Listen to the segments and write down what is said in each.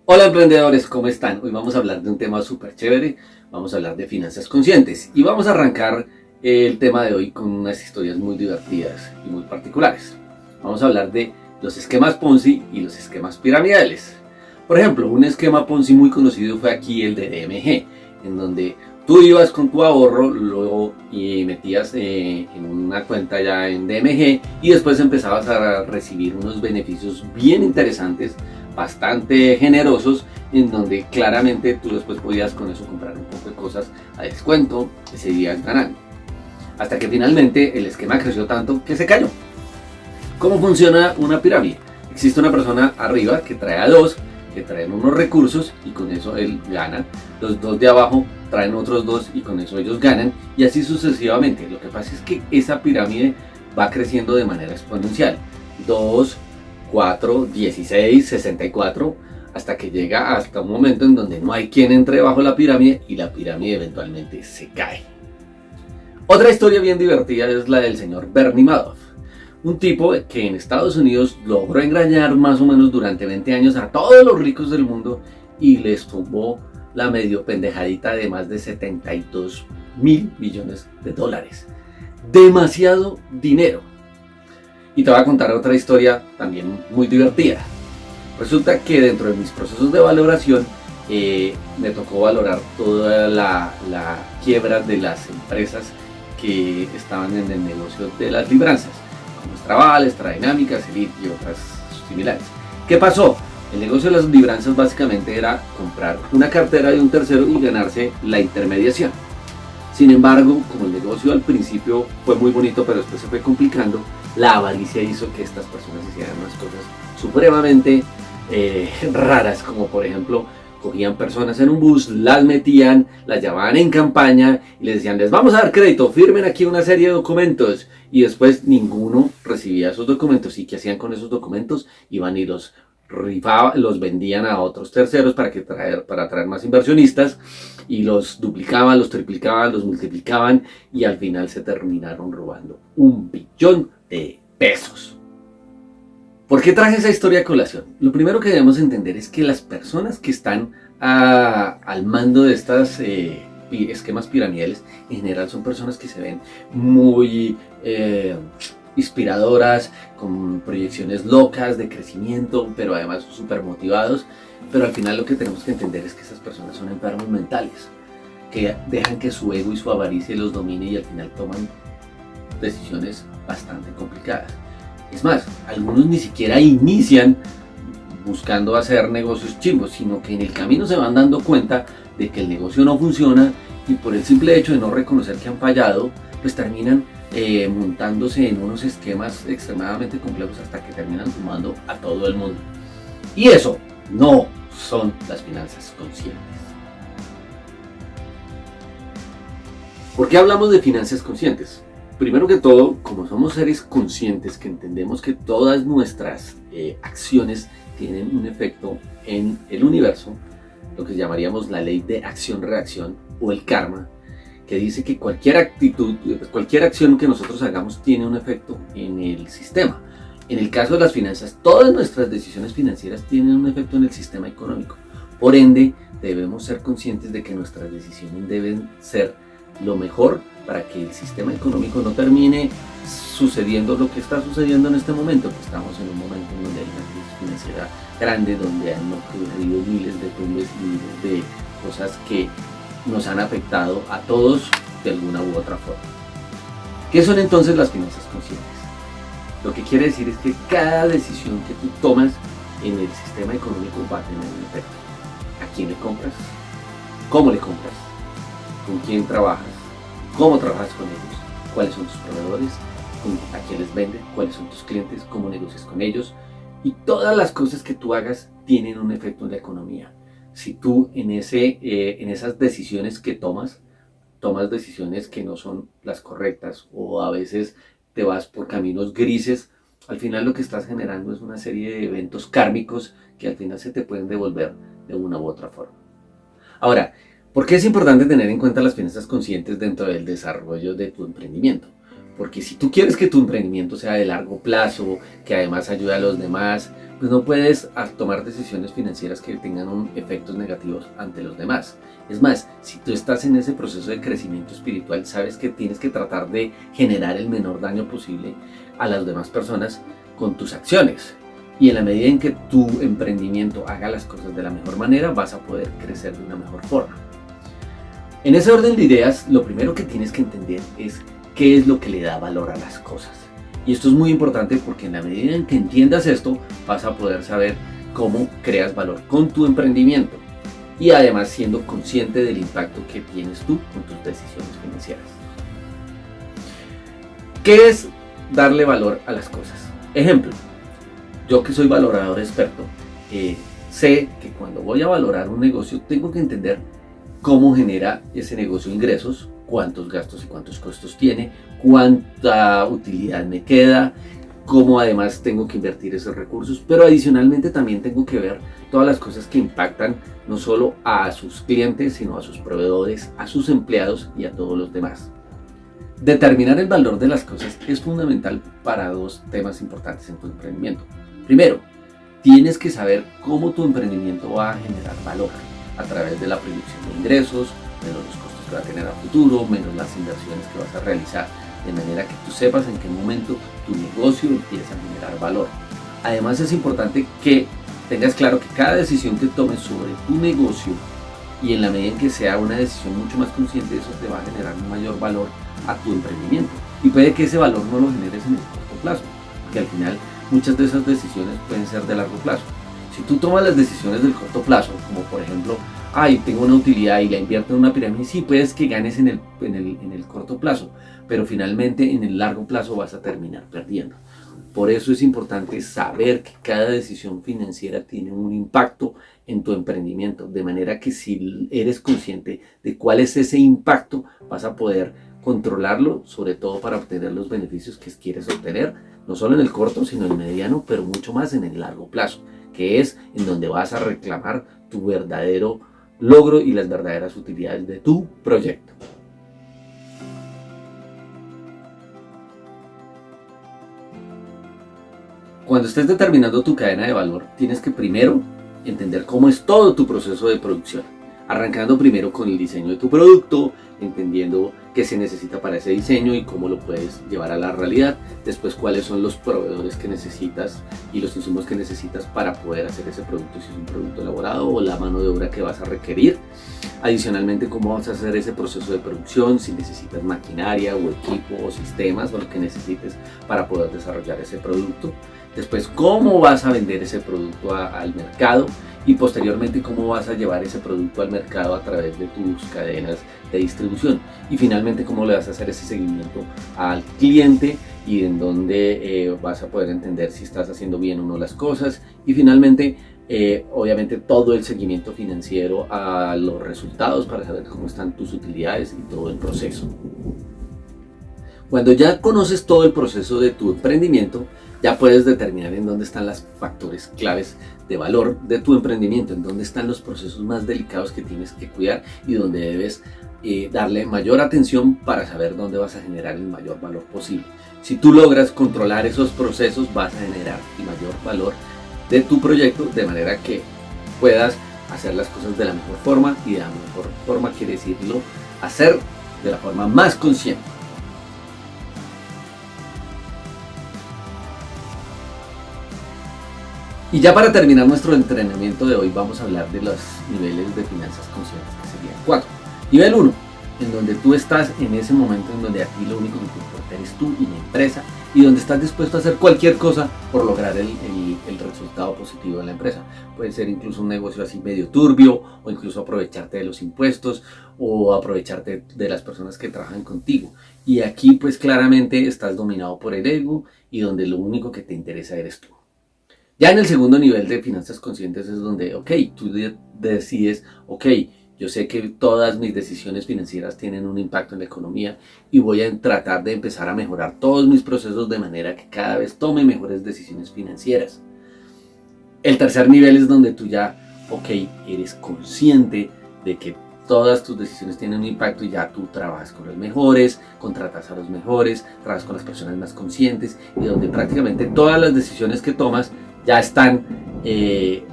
Hola emprendedores, ¿cómo están? Hoy vamos a hablar de un tema súper chévere, vamos a hablar de finanzas conscientes y vamos a arrancar el tema de hoy con unas historias muy divertidas y muy particulares. Vamos a hablar de los esquemas Ponzi y los esquemas piramidales. Por ejemplo, un esquema Ponzi muy conocido fue aquí el de DMG, en donde tú ibas con tu ahorro, luego y metías en una cuenta ya en DMG y después empezabas a recibir unos beneficios bien interesantes, bastante generosos, en donde claramente tú después podías con eso comprar un poco de cosas a descuento y seguías ganando. Hasta que finalmente el esquema creció tanto que se cayó. ¿Cómo funciona una pirámide? Existe una persona arriba que trae a dos, que traen unos recursos y con eso él gana. Los dos de abajo traen otros dos y con eso ellos ganan. Y así sucesivamente. Lo que pasa es que esa pirámide va creciendo de manera exponencial. 2, 4, 16, 64, hasta que llega hasta un momento en donde no hay quien entre bajo la pirámide y la pirámide eventualmente se cae. Otra historia bien divertida es la del señor Bernie Madoff, un tipo que en Estados Unidos logró engañar más o menos durante 20 años a todos los ricos del mundo y les tumbó la medio pendejadita de más de 72.000 millones de dólares. Demasiado dinero. Y te voy a contar otra historia también muy divertida. Resulta que dentro de mis procesos de valoración me tocó valorar toda la quiebra de las empresas que estaban en el negocio de las libranzas, como Extraval, Extradinámica, Elite y otras similares. ¿Qué pasó? El negocio de las libranzas básicamente era comprar una cartera de un tercero y ganarse la intermediación. Sin embargo, como el negocio al principio fue muy bonito, pero después se fue complicando, la avaricia hizo que estas personas hicieran unas cosas supremamente raras, como por ejemplo, cogían personas en un bus, las metían, las llamaban en campaña y les decían, les vamos a dar crédito, firmen aquí una serie de documentos, y después ninguno recibía esos documentos. ¿Y qué hacían con esos documentos? Iban y los rifaban, los vendían a otros terceros para atraer más inversionistas, y los duplicaban, los triplicaban, los multiplicaban y al final se terminaron robando 1 billón de pesos. ¿Por qué traje esa historia a colación? Lo primero que debemos entender es que las personas que están al mando de estas esquemas piramidales en general son personas que se ven muy inspiradoras, con proyecciones locas de crecimiento, pero además súper motivados. Pero al final lo que tenemos que entender es que esas personas son enfermos mentales, que dejan que su ego y su avaricia los domine y al final toman decisiones bastante complicadas. Es más, algunos ni siquiera inician buscando hacer negocios chimbos, sino que en el camino se van dando cuenta de que el negocio no funciona y por el simple hecho de no reconocer que han fallado, pues terminan montándose en unos esquemas extremadamente complejos hasta que terminan sumando a todo el mundo. Y eso no son las finanzas conscientes. ¿Por qué hablamos de finanzas conscientes? Primero que todo, como somos seres conscientes que entendemos que todas nuestras acciones tienen un efecto en el universo, lo que llamaríamos la ley de acción-reacción o el karma, que dice que cualquier actitud, cualquier acción que nosotros hagamos tiene un efecto en el sistema. En el caso de las finanzas, todas nuestras decisiones financieras tienen un efecto en el sistema económico. Por ende, debemos ser conscientes de que nuestras decisiones deben ser lo mejor para que el sistema económico no termine sucediendo lo que está sucediendo en este momento, que estamos en un momento en donde hay una crisis financiera grande, donde han ocurrido miles de tumbes y miles de cosas que nos han afectado a todos de alguna u otra forma. ¿Qué son entonces las finanzas conscientes? Lo que quiere decir es que cada decisión que tú tomas en el sistema económico va a tener un efecto. ¿A quién le compras? ¿Cómo le compras? ¿Con quién trabajas? ¿Cómo trabajas con ellos? ¿Cuáles son tus proveedores? ¿A quién les vendes? ¿Cuáles son tus clientes? ¿Cómo negocias con ellos? Y todas las cosas que tú hagas tienen un efecto en la economía. Si tú en esas decisiones que tomas decisiones que no son las correctas o a veces te vas por caminos grises, al final lo que estás generando es una serie de eventos kármicos que al final se te pueden devolver de una u otra forma. Ahora, ¿por qué es importante tener en cuenta las finanzas conscientes dentro del desarrollo de tu emprendimiento? Porque si tú quieres que tu emprendimiento sea de largo plazo, que además ayude a los demás, pues no puedes tomar decisiones financieras que tengan efectos negativos ante los demás. Es más, si tú estás en ese proceso de crecimiento espiritual, sabes que tienes que tratar de generar el menor daño posible a las demás personas con tus acciones. Y en la medida en que tu emprendimiento haga las cosas de la mejor manera, vas a poder crecer de una mejor forma. En ese orden de ideas, lo primero que tienes que entender es qué es lo que le da valor a las cosas. Y esto es muy importante porque en la medida en que entiendas esto, vas a poder saber cómo creas valor con tu emprendimiento. Y además siendo consciente del impacto que tienes tú con tus decisiones financieras. ¿Qué es darle valor a las cosas? Ejemplo, yo que soy valorador experto, sé que cuando voy a valorar un negocio tengo que entender cómo genera ese negocio ingresos, cuántos gastos y cuántos costos tiene, cuánta utilidad me queda, cómo además tengo que invertir esos recursos, pero adicionalmente también tengo que ver todas las cosas que impactan no solo a sus clientes, sino a sus proveedores, a sus empleados y a todos los demás. Determinar el valor de las cosas es fundamental para dos temas importantes en tu emprendimiento. Primero, tienes que saber cómo tu emprendimiento va a generar valor a través de la proyección de ingresos, menos los costos que va a tener a futuro, menos las inversiones que vas a realizar, de manera que tú sepas en qué momento tu negocio empieza a generar valor. Además es importante que tengas claro que cada decisión que tomes sobre tu negocio y en la medida en que sea una decisión mucho más consciente, eso te va a generar un mayor valor a tu emprendimiento. Y puede que ese valor no lo generes en el corto plazo, porque al final muchas de esas decisiones pueden ser de largo plazo. Si tú tomas las decisiones del corto plazo, como por ejemplo, tengo una utilidad y la invierto en una pirámide, sí, puedes que ganes en el corto plazo, pero finalmente en el largo plazo vas a terminar perdiendo. Por eso es importante saber que cada decisión financiera tiene un impacto en tu emprendimiento, de manera que si eres consciente de cuál es ese impacto, vas a poder controlarlo, sobre todo para obtener los beneficios que quieres obtener, no solo en el corto, sino en el mediano, pero mucho más en el largo plazo, que es en donde vas a reclamar tu verdadero logro y las verdaderas utilidades de tu proyecto. Cuando estés determinando tu cadena de valor, tienes que primero entender cómo es todo tu proceso de producción, arrancando primero con el diseño de tu producto, entendiendo qué se necesita para ese diseño y cómo lo puedes llevar a la realidad. Después, cuáles son los proveedores que necesitas y los insumos que necesitas para poder hacer ese producto, si es un producto elaborado, o la mano de obra que vas a requerir. Adicionalmente, cómo vas a hacer ese proceso de producción, si necesitas maquinaria o equipo o sistemas o lo que necesites para poder desarrollar ese producto. Después, cómo vas a vender ese producto al mercado y posteriormente cómo vas a llevar ese producto al mercado a través de tus cadenas de distribución. Y finalmente, cómo le vas a hacer ese seguimiento al cliente y en dónde vas a poder entender si estás haciendo bien o no las cosas. Y finalmente, obviamente todo el seguimiento financiero a los resultados para saber cómo están tus utilidades y todo el proceso. Cuando ya conoces todo el proceso de tu emprendimiento, ya puedes determinar en dónde están los factores claves de valor de tu emprendimiento, en dónde están los procesos más delicados que tienes que cuidar y donde debes darle mayor atención para saber dónde vas a generar el mayor valor posible. Si tú logras controlar esos procesos, vas a generar el mayor valor de tu proyecto, de manera que puedas hacer las cosas de la mejor forma, y de la mejor forma quiere decirlo, hacer de la forma más consciente. Y ya para terminar nuestro entrenamiento de hoy, vamos a hablar de los niveles de finanzas conscientes, que serían 4. Nivel 1, en donde tú estás en ese momento en donde a ti lo único que te importa eres tú y la empresa, y donde estás dispuesto a hacer cualquier cosa por lograr el resultado positivo de la empresa. Puede ser incluso un negocio así medio turbio, o incluso aprovecharte de los impuestos, o aprovecharte de las personas que trabajan contigo. Y aquí pues claramente estás dominado por el ego, y donde lo único que te interesa eres tú. Ya en el segundo nivel de finanzas conscientes es donde, tú decides, yo sé que todas mis decisiones financieras tienen un impacto en la economía y voy a tratar de empezar a mejorar todos mis procesos de manera que cada vez tome mejores decisiones financieras. El tercer nivel es donde tú ya, eres consciente de que todas tus decisiones tienen un impacto y ya tú trabajas con los mejores, contratas a los mejores, trabajas con las personas más conscientes y donde prácticamente todas las decisiones que tomas ya están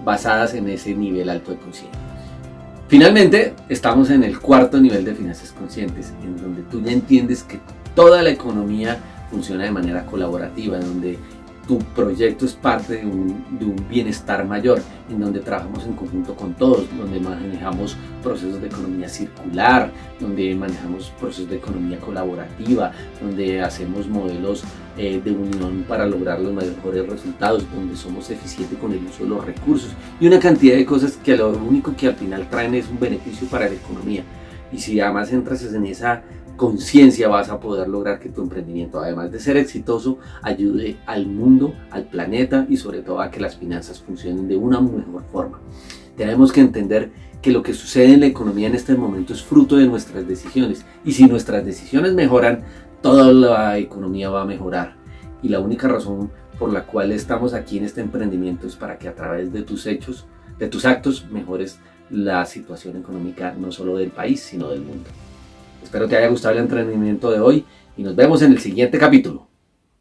basadas en ese nivel alto de conciencia. Finalmente, estamos en el cuarto nivel de finanzas conscientes, en donde tú ya entiendes que toda la economía funciona de manera colaborativa, donde tu proyecto es parte de un bienestar mayor, en donde trabajamos en conjunto con todos, donde manejamos procesos de economía circular, donde manejamos procesos de economía colaborativa, donde hacemos modelos de unión para lograr los mejores resultados, donde somos eficientes con el uso de los recursos y una cantidad de cosas que lo único que al final traen es un beneficio para la economía. Y si además entras en esa conciencia, vas a poder lograr que tu emprendimiento, además de ser exitoso, ayude al mundo, al planeta y sobre todo a que las finanzas funcionen de una mejor forma. Tenemos que entender que lo que sucede en la economía en este momento es fruto de nuestras decisiones, y si nuestras decisiones mejoran, toda la economía va a mejorar. Y la única razón por la cual estamos aquí en este emprendimiento es para que a través de tus hechos, de tus actos, mejores la situación económica no solo del país, sino del mundo. Espero te haya gustado el entrenamiento de hoy y nos vemos en el siguiente capítulo.